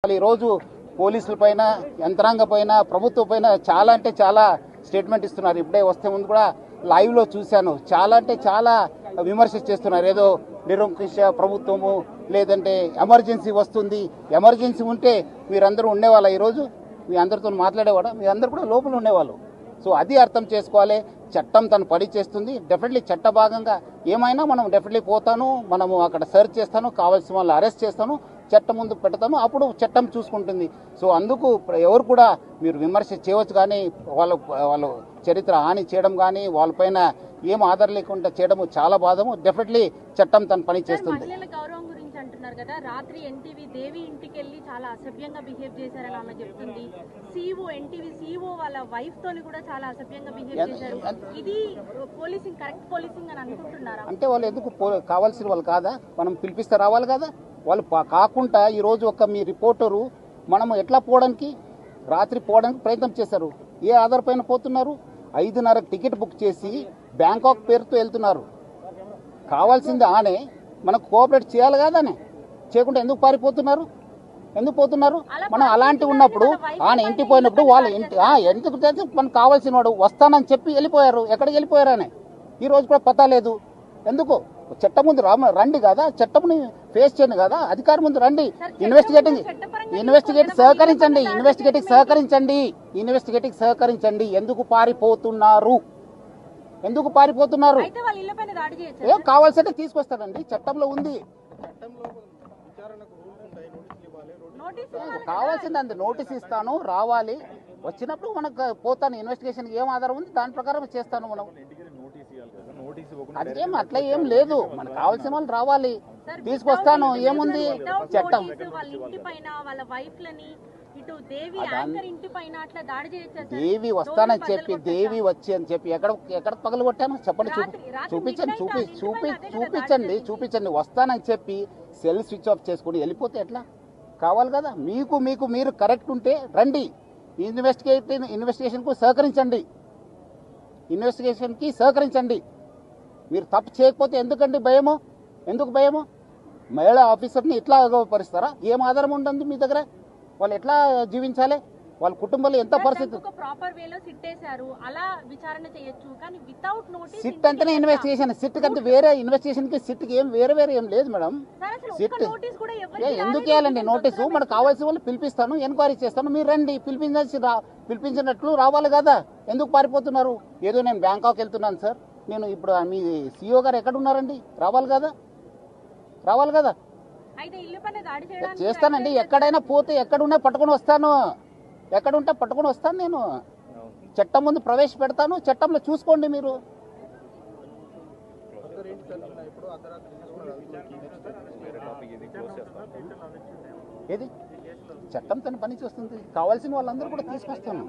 ఈ రోజు పోలీసుల పైన యంత్రాంగ పైన ప్రభుత్వం పైన చాలా అంటే చాలా స్టేట్మెంట్ ఇస్తున్నారు. ఇప్పుడే వస్తే ముందు కూడా లైవ్ లో చూశాను. చాలా అంటే చాలా విమర్శ చేస్తున్నారు. ఏదో నిరంకుశ ప్రభుత్వము, లేదంటే ఎమర్జెన్సీ వస్తుంది, ఎమర్జెన్సీ ఉంటే మీరందరూ ఉండేవాళ్ళ, ఈరోజు మీ అందరితో మాట్లాడేవాడా? మీ అందరు కూడా లోపల ఉండేవాళ్ళు. సో అది అర్థం చేసుకోవాలి. చట్టం తను పని చేస్తుంది. డెఫినెట్లీ చట్ట భాగంగా ఏమైనా మనం డెఫినెట్లీ పోతాను, మనము అక్కడ సెర్చ్ చేస్తాను, కావాల్సిన వాళ్ళు అరెస్ట్ చేస్తాను, చట్టం ముందు పెడతాను, అప్పుడు చట్టం చూసుకుంటుంది. సో అందుకు ఎవరు కూడా మీరు విమర్శ చేయవచ్చు, కానీ వాళ్ళు చరిత్ర హాని చేయడం కానీ వాళ్ళపైన ఏం ఆధారం లేకుండా చేయడం చాలా బాధము. డెఫినెట్లీ చట్టం తన పని చేస్తుంది. గౌరవం గురించి అంటున్నారు కదా, రాత్రి ఎన్టీవీ దేవి ఇంటికి వెళ్ళి చాలా అసభ్యంగా బిహేవ్ చేశారని ఆమె చెప్తుంది. ఎన్టీవీ సీఓ వాళ్ళ వైఫ్ తోని కూడా చాలా అసభ్యంగా బిహేవ్ చేశారు. ఇది పోలీసింగ్, కరెక్ట్ పోలీసింగ్ అని అనుకుంటున్నారా? అంటే వాళ్ళు ఎందుకు కావాల్సిన వాళ్ళు కాదా? మనం పిలిపిస్తే రావాలి కదా. వాళ్ళు కాకుండా ఈరోజు ఒక మీ రిపోర్టరు మనము ఎట్లా పోవడానికి, రాత్రి పోవడానికి ప్రయత్నం చేశారు. ఏ ఆధార్ పైన పోతున్నారు? 5:30 టికెట్ బుక్ చేసి బ్యాంకాక్ పేరుతో వెళ్తున్నారు. కావాల్సింది ఆనే మనకు కోఆపరేట్ చేయాలి కాదానే, చేయకుండా ఎందుకు పారిపోతున్నారు? ఎందుకు పోతున్నారు? మనం అలాంటి ఉన్నప్పుడు ఆయన ఇంటికి పోయినప్పుడు వాళ్ళు ఎందుకు మనకు కావాల్సిన వాడు వస్తానని చెప్పి వెళ్ళిపోయారు. ఎక్కడికి వెళ్ళిపోయారు అని ఈ రోజు కూడా పతా లేదు. ఎందుకు? చట్టం ముందు రండి కదా, చట్టంని ఫేస్ చేయండి కదా, అధికారం ముందు రండి. ఇన్వెస్టిగేట్ సహకరించండి. ఎందుకు పారిపోతున్నారు? ఏం కావాల్సింటే తీసుకొస్తారండి, చట్టంలో ఉంది. కావాల్సింది అంతే, నోటీస్ ఇస్తాను, రావాలి. వచ్చినప్పుడు మనకు పోతాను, ఇన్వెస్టిగేషన్ ఏం ఆధారం ఉంది దాని ప్రకారం చేస్తాను. మనం అదేం అట్లా ఏం లేదు, మనకు కావాల్సిన వాళ్ళు రావాలి, తీసుకొస్తాను. ఏముంది చట్టం? దేవి వస్తానని చెప్పి, దేవి వచ్చి అని చెప్పి ఎక్కడ పగలు కొట్టాను చెప్పండి, చూపించండి. వస్తానని చెప్పి సెల్ స్విచ్ ఆఫ్ చేసుకుని వెళ్ళిపోతే ఎట్లా? కావాలి కదా. మీరు కరెక్ట్ ఉంటే రండి, ఇన్వెస్టిగేషన్కి సహకరించండి. మీరు తప్పు చేయకపోతే ఎందుకండి భయము? ఎందుకు భయము? మహిళా ఆఫీసర్ని ఇట్లా పరిస్తారా? ఏం ఆధారం ఉంటుంది మీ దగ్గర? వాళ్ళు ఎట్లా జీవించాలి? వాళ్ళ కుటుంబంలో ఎంత పరిస్థితి? సిట్ అంటేనే ఇన్వెస్టిగేషన్. సిట్ కంటే వేరే ఇన్వెస్టిగేషన్ కి సిట్ కి ఏం వేరే ఏం లేదు మేడం. సిట్ ఎందుకు వేయాలండి నోటీసు? మనకు కావాల్సిన వాళ్ళు పిలిపిస్తాను, ఎంక్వైరీ చేస్తాను, మీరు రండి. పిలిపించినట్లు రావాలి కదా. ఎందుకు పారిపోతున్నారు? ఏదో నేను బ్యాంకాక్ వెళ్తున్నాను సార్, నేను ఇప్పుడు మీ సిఇఓ గారు ఎక్కడ ఉన్నారండి? రావాలి కదా. చేస్తానండి. ఎక్కడైనా పోతే ఎక్కడున్నా పట్టుకొని వస్తాను, ఎక్కడుంటే పట్టుకొని వస్తాను. నేను చట్టం ముందు ప్రవేశపెడతాను, చట్టంలో చూసుకోండి మీరు. ఏది చట్టం తన పని చేస్తుంది. కావాల్సిన వాళ్ళందరూ కూడా తీసుకొస్తాను.